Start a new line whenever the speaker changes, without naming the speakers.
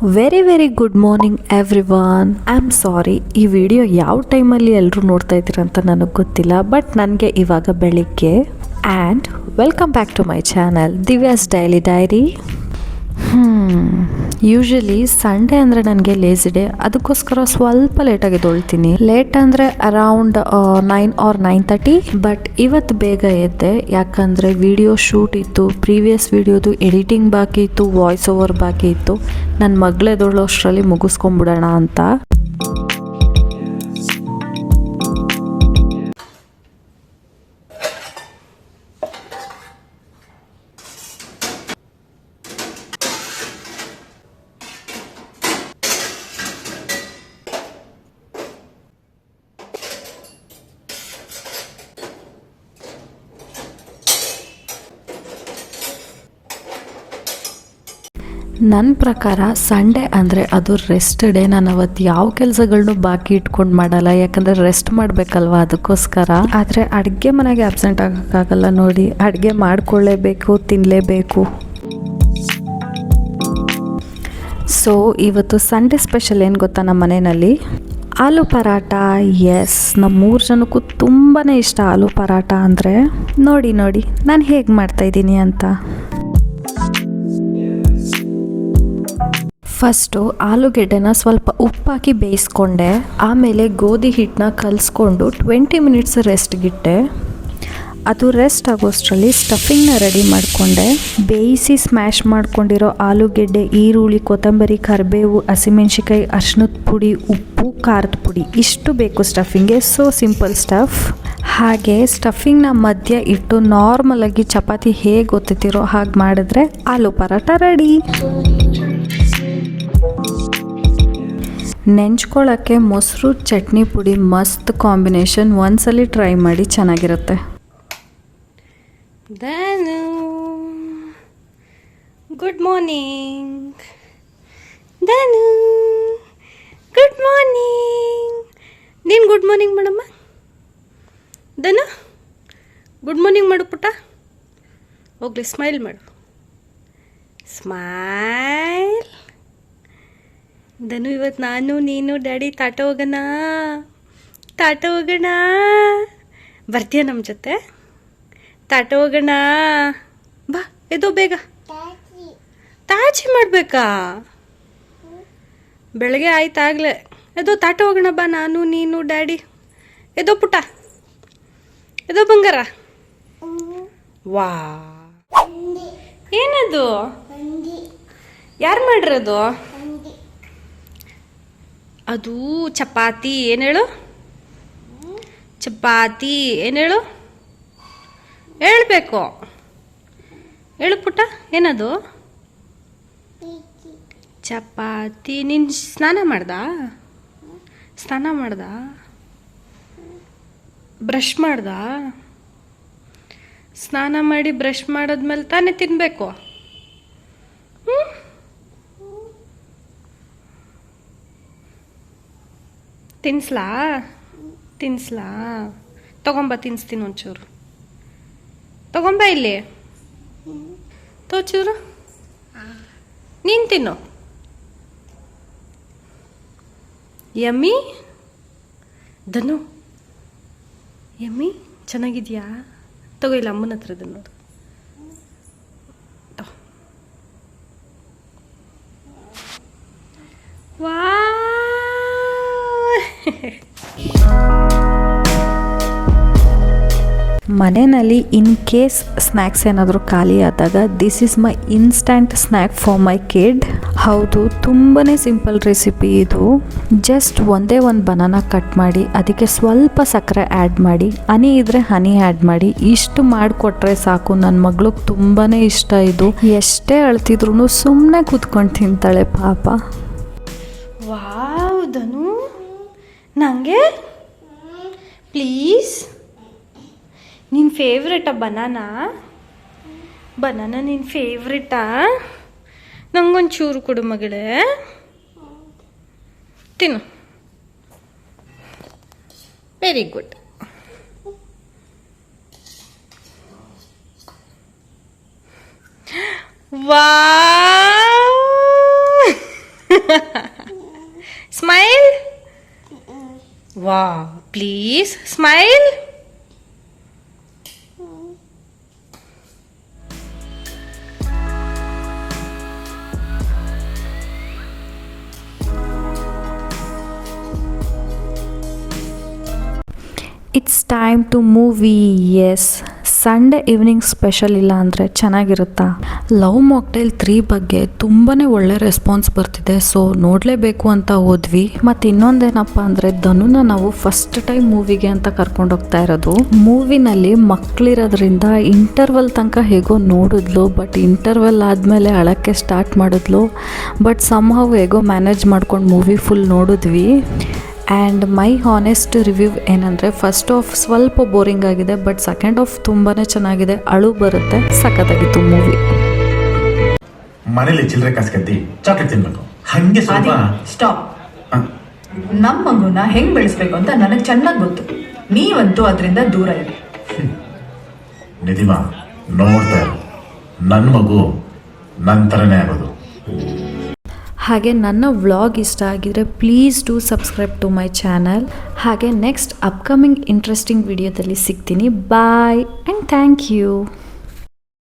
Very good morning everyone. I am sorry, ಈ video ಯಾವ ಟೈಮಲ್ಲಿ ಎಲ್ಲರೂ ನೋಡ್ತಾ ಇದ್ದೀರಂತ ನನಗೆ ಗೊತ್ತಿಲ್ಲ, ಬಟ್ ನನಗೆ ಇವಾಗ ಬೆಳಿಗ್ಗೆ. And welcome back to my channel Divya's daily diary. Usually Sunday ಅಂದರೆ ನನಗೆ ಲೇಸಿ ಡೇ, ಅದಕ್ಕೋಸ್ಕರ ಸ್ವಲ್ಪ ಲೇಟಾಗಿ ಎದ್ದೇಳ್ತೀನಿ. ಲೇಟ್ ಅಂದರೆ ಅರೌಂಡ್ 9 or 9:30. ಬಟ್ ಇವತ್ತು ಬೇಗ ಎದ್ದೆ, ಯಾಕಂದರೆ ವಿಡಿಯೋ ಶೂಟ್ ಇತ್ತು, ಪ್ರೀವಿಯಸ್ ವಿಡಿಯೋದು ಎಡಿಟಿಂಗ್ ಬಾಕಿ ಇತ್ತು, ವಾಯ್ಸ್ ಓವರ್ ಬಾಕಿ ಇತ್ತು. ನನ್ನ ಮಗಳೇದೋಳು ಅಷ್ಟರಲ್ಲಿ ಮುಗಿಸ್ಕೊಂಬಿಡೋಣ ಅಂತ. ನನ್ನ ಪ್ರಕಾರ ಸಂಡೇ ಅಂದರೆ ಅದು ರೆಸ್ಟ್ ಡೇ. ನಾನು ಅವತ್ತು ಯಾವ ಕೆಲಸಗಳನ್ನೂ ಬಾಕಿ ಇಟ್ಕೊಂಡು ಮಾಡಲ್ಲ, ಯಾಕಂದರೆ ರೆಸ್ಟ್ ಮಾಡಬೇಕಲ್ವ, ಅದಕ್ಕೋಸ್ಕರ. ಆದರೆ ಅಡುಗೆ ಮನೆಗೆ ಆಬ್ಸೆಂಟ್ ಆಗೋಕ್ಕಾಗಲ್ಲ ನೋಡಿ, ಅಡುಗೆ ಮಾಡ್ಕೊಳ್ಳೇಬೇಕು, ತಿನ್ನಲೇಬೇಕು. ಸೊ ಇವತ್ತು ಸಂಡೇ ಸ್ಪೆಷಲ್ ಏನು ಗೊತ್ತಾ, ನಮ್ಮ ಮನೆಯಲ್ಲಿ ಆಲೂ ಪರಾಟ. ಎಸ್, ನಮ್ಮ 3 ಜನಕ್ಕೂ ತುಂಬಾ ಇಷ್ಟ ಆಲೂ ಪರಾಟ ಅಂದರೆ. ನೋಡಿ ನಾನು ಹೇಗೆ ಮಾಡ್ತಾಯಿದ್ದೀನಿ ಅಂತ. ಫಸ್ಟು ಆಲೂಗೆಡ್ಡೆನ ಸ್ವಲ್ಪ ಉಪ್ಪಾಕಿ ಬೇಯಿಸ್ಕೊಂಡೆ, ಆಮೇಲೆ ಗೋಧಿ ಹಿಟ್ಟನ್ನ ಕಲಿಸ್ಕೊಂಡು 20 ಮಿನಿಟ್ಸ್ ರೆಸ್ಟ್ಗಿಟ್ಟೆ. ಅದು ರೆಸ್ಟ್ ಆಗೋಷ್ಟರಲ್ಲಿ ಸ್ಟಫಿಂಗ್ನ ರೆಡಿ ಮಾಡಿಕೊಂಡೆ. ಬೇಯಿಸಿ ಸ್ಮ್ಯಾಶ್ ಮಾಡ್ಕೊಂಡಿರೋ ಆಲೂಗೆಡ್ಡೆ, ಈರುಳ್ಳಿ, ಕೊತ್ತಂಬರಿ, ಕರಿಬೇವು, ಹಸಿಮೆಣ್ಸಿಕಾಯಿ, ಅರಿಶಿನದ ಪುಡಿ, ಉಪ್ಪು, ಖಾರದ ಪುಡಿ ಇಷ್ಟು ಬೇಕು ಸ್ಟಫಿಂಗ್ಗೆ. So simple stuff. ಹಾಗೆ ಸ್ಟಫಿಂಗ್ನ ಮಧ್ಯ ಇಟ್ಟು ನಾರ್ಮಲಾಗಿ ಚಪಾತಿ ಹೇಗೆ ಒತ್ತುತ್ತೀರೋ ಹಾಗೆ ಮಾಡಿದ್ರೆ ಆಲೂ ಪರಾಟ ರೆಡಿ. ನೆಂಚ್ಕೊಳ್ಳೋಕ್ಕೆ ಮೊಸರು ಚಟ್ನಿ ಪುಡಿ ಮಸ್ತ್ ಕಾಂಬಿನೇಷನ್. ಒಂದ್ಸಲಿ ಟ್ರೈ ಮಾಡಿ, ಚೆನ್ನಾಗಿರುತ್ತೆ.
ಧನು, ಗುಡ್ ಮಾರ್ನಿಂಗ್. ಧನು, ಗುಡ್ ಮಾರ್ನಿಂಗ್. ನೀನು ಗುಡ್ ಮಾರ್ನಿಂಗ್ ಮಾಡಮ್ಮ. ಧನು, ಗುಡ್ ಮಾರ್ನಿಂಗ್ ಮಾಡು ಪುಟ್ಟ. ಹೋಗ್ಲಿ, ಸ್ಮೈಲ್ ಮಾಡು. ಸ್ಮೈಲ್. ಧನು, ಇವತ್ತು ನಾನು ನೀನು ಡ್ಯಾಡಿ ತಾಟ ಹೋಗೋಣ. ಬರ್ತೀಯ ನಮ್ಮ ಜೊತೆ? ತಾಟ ಹೋಗೋಣ ಬಾ. ಎದೋ ಬೇಗ. ತಾಚಿ ಮಾಡಬೇಕಾ? ಬೆಳಗ್ಗೆ ಆಯ್ತಾಗಲೇ. ಎದೋ ತಾಟ ಹೋಗೋಣ ಬಾ, ನಾನು ನೀನು ಡ್ಯಾಡಿ. ಎದೋ ಪುಟ್ಟ, ಎದೋ ಬಂಗಾರ. ವಾ, ಏನದು? ಯಾರು ಮಾಡಿರೋದು? ಅದು ಚಪಾತಿ. ಏನು ಹೇಳು? ಚಪಾತಿ. ಏನು ಹೇಳು? ಹೇಳ್ಬೇಕು. ಹೇಳು ಪುಟ್ಟ, ಏನದು? ಚಪಾತಿ. ನೀನು ಸ್ನಾನ ಮಾಡ್ದ? ಬ್ರಷ್ ಮಾಡ್ದ? ಸ್ನಾನ ಮಾಡಿ ಬ್ರಷ್ ಮಾಡಿದ್ಮೇಲೆ ತಾನೇ ತಿನ್ನಬೇಕು. ತಿನ್ಸ್ಲಾ? ತಗೊಂಬ, ತಿನ್ಸ್ತೀನಿ ಒಂಚೂರು. ತಗೊಂಬ ಇಲ್ಲಿ, ತೋಚೂರು. ನೀನು ತಿನ್ನು. ಯಮ್ಮಿ. ಧನು, ಯಮ್ಮಿ ಚೆನ್ನಾಗಿದ್ಯಾ? ತಗೋ, ಇಲ್ಲ ಅಮ್ಮನ ಹತ್ರದ ನೋಡು. ವಾ,
ಮನೆಯಲ್ಲಿ ಇನ್ ಕೇಸ್ ಸ್ನ್ಯಾಕ್ಸ್ ಏನಾದರೂ ಖಾಲಿ ಆದಾಗ this is my instant snack for my kid. ಹೌದು, ತುಂಬಾ ಸಿಂಪಲ್ ರೆಸಿಪಿ ಇದು. ಜಸ್ಟ್ ಒಂದೇ ಒಂದು ಬನಾನಾ ಕಟ್ ಮಾಡಿ ಅದಕ್ಕೆ ಸ್ವಲ್ಪ ಸಕ್ಕರೆ ಆ್ಯಡ್ ಮಾಡಿ, ಹನಿ ಇದ್ದರೆ ಹನಿ ಆ್ಯಡ್ ಮಾಡಿ, ಇಷ್ಟು ಮಾಡಿಕೊಟ್ರೆ ಸಾಕು. ನನ್ನ ಮಗಳಿಗೆ ತುಂಬಾ ಇಷ್ಟ ಇದು. ಎಷ್ಟೇ ಅಳ್ತಿದ್ರು ಸುಮ್ಮನೆ ಕೂತ್ಕೊಂಡು ತಿಂತಾಳೆ ಪಾಪ.
ವಾವ್ ಧನು, ನನಗೆ ಪ್ಲೀಸ್. ನಿನ್ನ ಫೇವ್ರೆಟಾ ಬನಾನಾ ನಿನ್ನ ಫೇವ್ರೆಟಾ? ನಂಗೊಂಚೂರು ಕೊಡು ಮಗಳೇ, ತಿನ್ನು. Very good. ವಾವ್ ವಾ please smile.
It's time to movie. Yes, Sunday evening special ಇಲ್ಲ ಅಂದರೆ ಚೆನ್ನಾಗಿರುತ್ತಾ? ಲವ್ ಮಾಕ್ಟೈಲ್ 3 ಬಗ್ಗೆ ತುಂಬಾ ಒಳ್ಳೆ ರೆಸ್ಪಾನ್ಸ್ ಬರ್ತಿದೆ. ಸೊ ನೋಡಲೇಬೇಕು ಅಂತ ಹೋದ್ವಿ. ಮತ್ತು ಇನ್ನೊಂದೇನಪ್ಪ ಅಂದರೆ ಧನುನ ನಾವು ಫಸ್ಟ್ ಟೈಮ್ ಮೂವಿಗೆ ಅಂತ ಕರ್ಕೊಂಡೋಗ್ತಾ ಇರೋದು. ಮೂವಿನಲ್ಲಿ ಮಕ್ಕಳಿರೋದ್ರಿಂದ ಇಂಟರ್ವಲ್ ತನಕ ಹೇಗೋ ನೋಡಿದ್ಲು, ಬಟ್ ಇಂಟರ್ವಲ್ ಆದಮೇಲೆ ಅಳಕ್ಕೆ ಸ್ಟಾರ್ಟ್ ಮಾಡಿದ್ಲು. ಬಟ್ ಸಮ್ಹೌ ಹೇಗೋ ಮ್ಯಾನೇಜ್ ಮಾಡ್ಕೊಂಡು ಮೂವಿ ಫುಲ್ ನೋಡಿದ್ವಿ. ಆ್ಯಂಡ್ ಮೈ ಹಾನೆಸ್ಟ್ ರಿವ್ಯೂ ಏನಂದರೆ ಫಸ್ಟ್ ಆಫ್ ಸ್ವಲ್ಪ ಬೋರಿಂಗ್ ಆಗಿದೆ, ಬಟ್ ಸೆಕೆಂಡ್ ಆಫ್ ತುಂಬಾ ಚೆನ್ನಾಗಿದೆ. ಅಳು ಬರುತ್ತೆ, ಸಖತ್ತಾಗಿತ್ತು ಮೂವಿ.
ಮನೇಲಿ ಚಿಲ್ಲರೆ ಕಾಸ್ಕತ್ತಿ ಚಾಕ್ಲೇಟ್ ತಿನ್ಬೇಕು, ಹಂಗೆ ಸ್ವಲ್ಪ
ಸ್ಟಾಪ್. ನಮ್ಮ ಮಗುನ ಹೆಂಗ್ ಬೆಳೆಸ್ಬೇಕು ಅಂತ ನನಗೆ ಚೆನ್ನಾಗಿ ಗೊತ್ತು. ನೀವಂತೂ ಅದರಿಂದ ದೂರ ಇರಿ.
ನಿಧಿಮಾ ನೋಡ್ತಾ ಇರು, ನನ್ನ ಮಗು ನನ್ನ ಥರನೇ ಆಗೋದು.
ಹಾಗೆ ನನ್ನ ವ್ಲಾಗ್ ಇಷ್ಟ ಆಗಿದ್ರೆ please do subscribe to my channel. ಹಾಗೆ ನೆಕ್ಸ್ಟ್ ಅಪ್ಕಮಿಂಗ್ ಇಂಟ್ರೆಸ್ಟಿಂಗ್ ವಿಡಿಯೋದಲ್ಲಿ ಸಿಗ್ತೀನಿ. Bye and thank you.